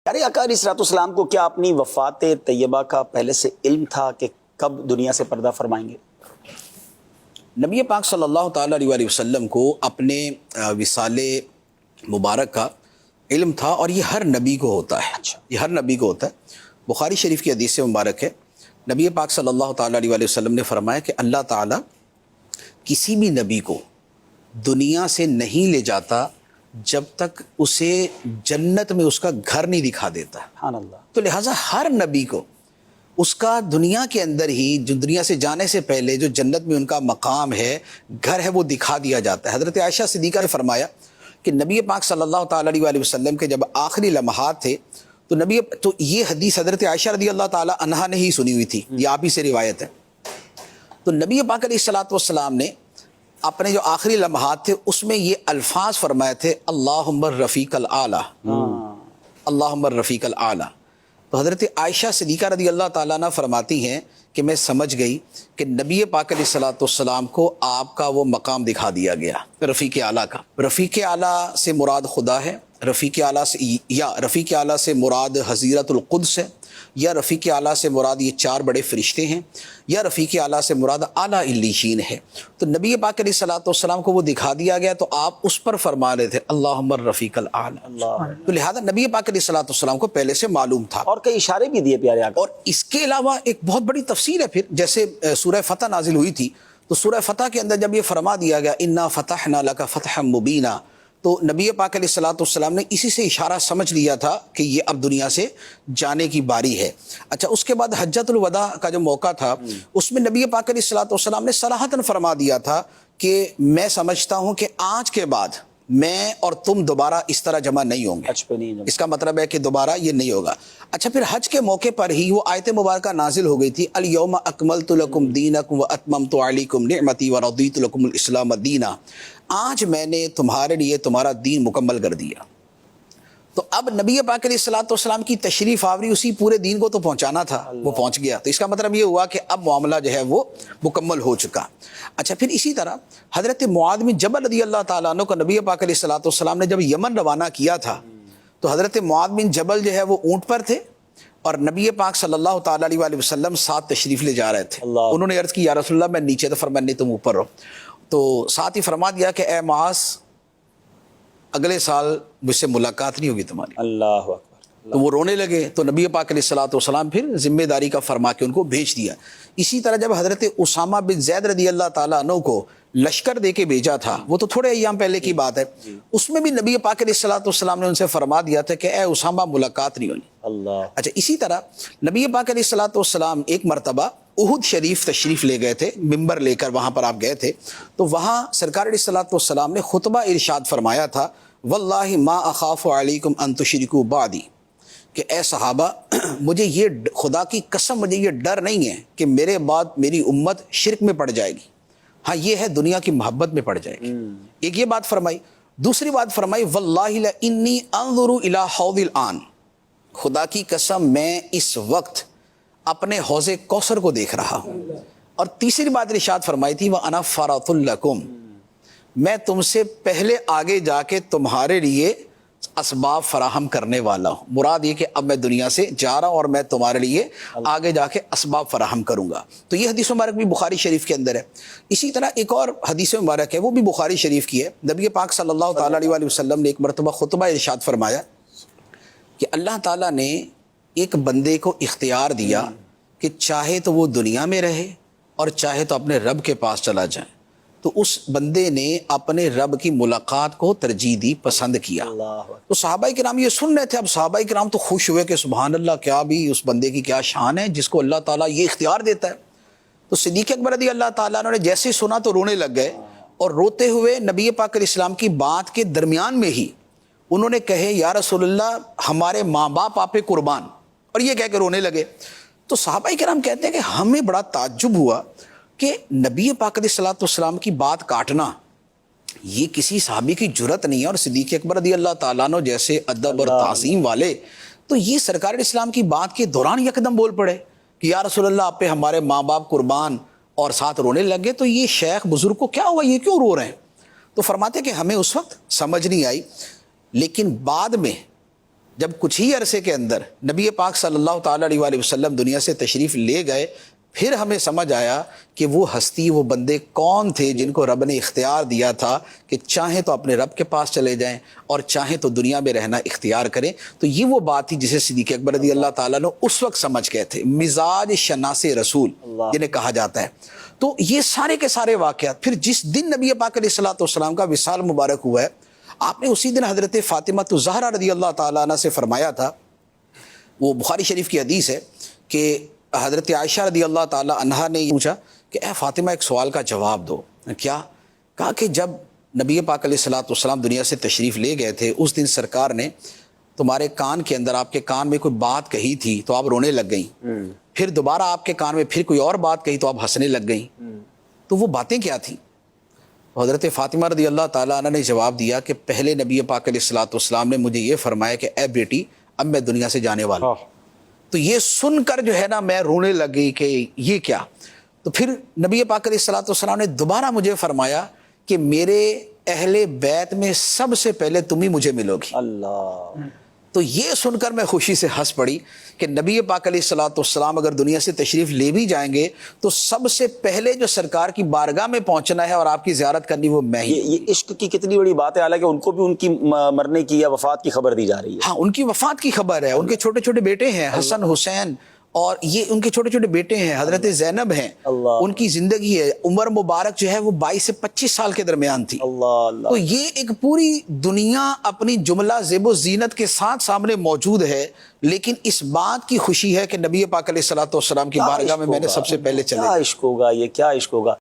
پیارے آقا علیہ الصلوۃ والسلام کو کیا اپنی وفات طیبہ کا پہلے سے علم تھا کہ کب دنیا سے پردہ فرمائیں گے؟ نبی پاک صلی اللہ تعالیٰ علیہ وآلہ وسلم کو اپنے وصال مبارک کا علم تھا، اور یہ ہر نبی کو ہوتا ہے. یہ ہر نبی کو ہوتا ہے. بخاری شریف کی حدیث مبارک ہے، نبی پاک صلی اللہ تعالیٰ علیہ وآلہ وسلم نے فرمایا کہ اللہ تعالیٰ کسی بھی نبی کو دنیا سے نہیں لے جاتا جب تک اسے جنت میں اس کا گھر نہیں دکھا دیتا. سبحان اللہ. تو لہٰذا ہر نبی کو اس کا دنیا کے اندر ہی، جو دنیا سے جانے سے پہلے جو جنت میں ان کا مقام ہے، گھر ہے، وہ دکھا دیا جاتا ہے. حضرت عائشہ صدیقہ نے فرمایا کہ نبی پاک صلی اللہ تعالیٰ علیہ وآلہ وسلم کے جب آخری لمحات تھے تو یہ حدیث حضرت عائشہ رضی اللہ تعالیٰ عنہا نے ہی سنی ہوئی تھی، یہ آپ ہی سے روایت ہے. تو نبی پاک علیہ الصلوۃ والسلام نے اپنے جو آخری لمحات تھے اس میں یہ الفاظ فرمائے تھے، اللہم الرفیق الاعلیٰ، اللہم الرفیق الاعلیٰ. تو حضرت عائشہ صدیقہ رضی اللہ تعالیٰ عنہ فرماتی ہیں کہ میں سمجھ گئی کہ نبی پاک علیہ الصلوۃ والسلام کو آپ کا وہ مقام دکھا دیا گیا رفیق اعلیٰ کا. رفیق اعلیٰ سے مراد خدا ہے، رفیق اعلیٰ سے یا رفیق اعلیٰ سے مراد حضیرت القدس ہے، یا رفیق اعلیٰ سے مراد یہ 4 بڑے فرشتے ہیں، یا رفیق اعلیٰ سے مراد اعلیٰ علیین ہے. تو نبی پاک علیہ الصلوۃ والسلام کو وہ دکھا دیا گیا تو آپ اس پر فرما رہے تھے اللہم الرفیق الاعلیٰ. تو لہذا نبی پاک علیہ الصلوۃ والسلام کو پہلے سے معلوم تھا، اور کئی اشارے بھی دیے پیارے آقا. اور اس کے علاوہ ایک بہت بڑی تفسیر ہے. پھر جیسے سورہ فتح نازل ہوئی تھی تو سورہ فتح کے اندر جب یہ فرما دیا گیا انا فتحنا لک فتحا مبینا، تو نبی پاک علیہ الصلوۃ والسلام نے اسی سے اشارہ سمجھ لیا تھا کہ یہ اب دنیا سے جانے کی باری ہے. اچھا، اس کے بعد حجۃ الوداع کا جو موقع تھا اس میں نبی پاک علیہ الصلوۃ والسلام نے صراحتاً فرما دیا تھا کہ میں سمجھتا ہوں کہ آج کے بعد میں اور تم دوبارہ اس طرح جمع نہیں ہوں گے. اس کا مطلب ہے کہ دوبارہ یہ نہیں ہوگا. اچھا، پھر حج کے موقع پر ہی وہ آیت مبارکہ نازل ہو گئی تھی، الیوم اکملت لکم دینکم واتممت علیکم نعمتی ورضیت لکم الاسلام دینا. آج میں نے تمہارے لیے تمہارا دین مکمل کر دیا. تو اب نبی پاک علیہ الصلوۃ والسلام کی تشریف آوری اسی پورے دین کو تو پہنچانا تھا، وہ پہنچ گیا. تو اس کا مطلب یہ ہوا کہ اب معاملہ جو ہے وہ مکمل ہو چکا. اچھا، پھر اسی طرح حضرت معاذ بن جبل رضی اللہ تعالیٰ عنہ کو نبی پاک علیہ الصلوۃ والسلام نے جب یمن روانہ کیا تھا تو حضرت معاذ بن جبل جو ہے وہ اونٹ پر تھے اور نبی پاک صلی اللہ تعالیٰ علیہ وآلہ وسلم ساتھ تشریف لے جا رہے تھے. انہوں نے عرض کی یا رسول اللہ میں نیچے، تو فرمایا نہیں تم اوپر رہو. تو ساتھ ہی فرما دیا کہ اے معاذ اگلے سال مجھ سے ملاقات نہیں ہوگی تمہاری. اللہ اکبر. تو وہ رونے لگے تو نبی پاک علیہ الصلوۃ والسلام پھر ذمہ داری کا فرما کے ان کو بھیج دیا. اسی طرح جب حضرت اسامہ بن زید رضی اللہ تعالیٰ عنہ کو لشکر دے کے بھیجا تھا، وہ تو تھوڑے ایام پہلے کی بات ہے، اس میں بھی نبی پاک علیہ الصلوۃ والسلام نے ان سے فرما دیا تھا کہ اے اسامہ ملاقات نہیں ہونی. اللہ. اچھا، اسی طرح نبی پاک علیہ الصلوۃ والسلام ایک مرتبہ احد شریف تشریف لے گئے تھے، ممبر لے کر وہاں پر آپ گئے تھے. تو وہاں سرکار علیہ الصلوۃ والسلام نے خطبہ ارشاد فرمایا تھا، واللہ ما اخاف علیکم ان تشرکوا بعدی، کہ اے صحابہ مجھے یہ خدا کی قسم مجھے یہ ڈر نہیں ہے کہ میرے بعد میری امت شرک میں پڑ جائے گی. ہاں، یہ ہے دنیا کی محبت میں پڑ جائے گی. ایک یہ بات فرمائی. دوسری بات فرمائی واللہ لانی انظر الی حوض الان، خدا کی قسم میں اس وقت اپنے حوض کوثر کو دیکھ رہا ہوں. اور تیسری بات ارشاد فرمائی تھی وانا فرط لکم، میں تم سے پہلے آگے جا کے تمہارے لیے اسباب فراہم کرنے والا ہوں. مراد یہ کہ اب میں دنیا سے جا رہا ہوں اور میں تمہارے لیے آگے جا کے اسباب فراہم کروں گا. تو یہ حدیث مبارک بھی بخاری شریف کے اندر ہے. اسی طرح ایک اور حدیث مبارک ہے، وہ بھی بخاری شریف کی ہے. نبی پاک صلی اللہ تعالیٰ علیہ وآلہ وسلم نے ایک مرتبہ خطبہ ارشاد فرمایا کہ اللہ تعالیٰ نے ایک بندے کو اختیار دیا کہ چاہے تو وہ دنیا میں رہے اور چاہے تو اپنے رب کے پاس چلا جائے. تو اس بندے نے اپنے رب کی ملاقات کو ترجیح دی، پسند کیا. تو صحابہ کرام یہ سن رہے تھے. اب صحابہ کرام تو خوش ہوئے کہ سبحان اللہ، کیا بھی اس بندے کی کیا شان ہے جس کو اللہ تعالیٰ یہ اختیار دیتا ہے. تو صدیق اکبر رضی اللہ تعالیٰ نے جیسے سنا تو رونے لگ گئے، اور روتے ہوئے نبی پاک علیہ السلام کی بات کے درمیان میں ہی انہوں نے کہے یا رسول اللہ ہمارے ماں باپ آپ پہ قربان، اور یہ کہہ کے رونے لگے. تو صحابہ کرام کہتے ہیں کہ ہمیں بڑا تعجب ہوا کہ نبی پاک علیہ الصلوۃ والسلام کی بات کاٹنا یہ کسی صحابی کی جرت نہیں ہے. اور صدیق اکبر رضی اللہ تعالیٰ عنہ جیسے ادب اور تعظیم والے تو یہ سرکار اسلام کی بات کے دوران یکدم بول پڑے کہ یا رسول اللہ آپ پہ ہمارے ماں باپ قربان، اور ساتھ رونے لگے. تو یہ شیخ بزرگ کو کیا ہوا، یہ کیوں رو رہے ہیں؟ تو فرماتے کہ ہمیں اس وقت سمجھ نہیں آئی، لیکن بعد میں جب کچھ ہی عرصے کے اندر نبی پاک صلی اللہ تعالی علیہ وآلہ وسلم دنیا سے تشریف لے گئے، پھر ہمیں سمجھ آیا کہ وہ ہستی، وہ بندے کون تھے جن کو رب نے اختیار دیا تھا کہ چاہیں تو اپنے رب کے پاس چلے جائیں اور چاہیں تو دنیا میں رہنا اختیار کریں۔ تو یہ وہ بات تھی جسے صدیق اکبر رضی اللہ تعالیٰ نے اس وقت سمجھ گئے تھے، مزاج شناس رسول جنہیں کہا جاتا ہے۔ تو یہ سارے کے سارے واقعات، پھر جس دن نبی پاک علیہ الصلوۃ والسلام کا وصال مبارک ہوا ہے، آپ نے اسی دن حضرت فاطمہ الزہرا رضی اللہ تعالیٰ عنہ سے فرمایا تھا، وہ بخاری شریف کی حدیث ہے کہ حضرت عائشہ رضی اللہ تعالیٰ عنہا نے پوچھا کہ اے فاطمہ ایک سوال کا جواب دو۔ کیا؟ کہا کہ جب نبی پاک علیہ الصلوۃ والسلام دنیا سے تشریف لے گئے تھے، اس دن سرکار نے تمہارے کان کے اندر، آپ کے کان میں کوئی بات کہی تھی تو آپ رونے لگ گئیں، پھر دوبارہ آپ کے کان میں پھر کوئی اور بات کہی تو آپ ہنسنے لگ گئیں، تو وہ باتیں کیا تھیں؟ حضرت فاطمہ رضی اللہ تعالیٰ عنہ نے جواب دیا کہ پہلے نبی پاک علیہ الصلوۃ والسلام نے مجھے یہ فرمایا کہ اے بیٹی اب میں دنیا سے جانے والا ہوں۔ تو یہ سن کر جو ہے نا میں رونے لگی کہ یہ کیا؟ تو پھر نبی پاک علیہ الصلوۃ والسلام نے دوبارہ مجھے فرمایا کہ میرے اہل بیت میں سب سے پہلے تم ہی مجھے ملو گی۔ اللہ، تو یہ سن کر میں خوشی سے ہنس پڑی کہ نبی پاک علیہ الصلوۃ والسلام اگر دنیا سے تشریف لے بھی جائیں گے تو سب سے پہلے جو سرکار کی بارگاہ میں پہنچنا ہے اور آپ کی زیارت کرنی وہ میں ہی۔ یہ عشق کی کتنی بڑی بات ہے، حالانکہ ان کو بھی ان کی مرنے کی یا وفات کی خبر دی جا رہی ہے۔ ہاں، ان کی وفات کی خبر ہے، ان کے چھوٹے چھوٹے بیٹے ہیں حسن حسین، اور یہ ان کے چھوٹے چھوٹے بیٹے ہیں، حضرت زینب ہیں، اللہ، ان کی زندگی ہے، عمر مبارک جو ہے وہ 22 سے 25 سال کے درمیان تھی۔ اللہ اللہ، تو یہ ایک پوری دنیا اپنی جملہ زیب و زینت کے ساتھ سامنے موجود ہے، لیکن اس بات کی خوشی ہے کہ نبی پاک علیہ الصلوۃ والسلام کی بارگاہ میں نے سب سے پہلے چلے۔ کیا عشق ہوگا یہ، کیا عشق ہوگا۔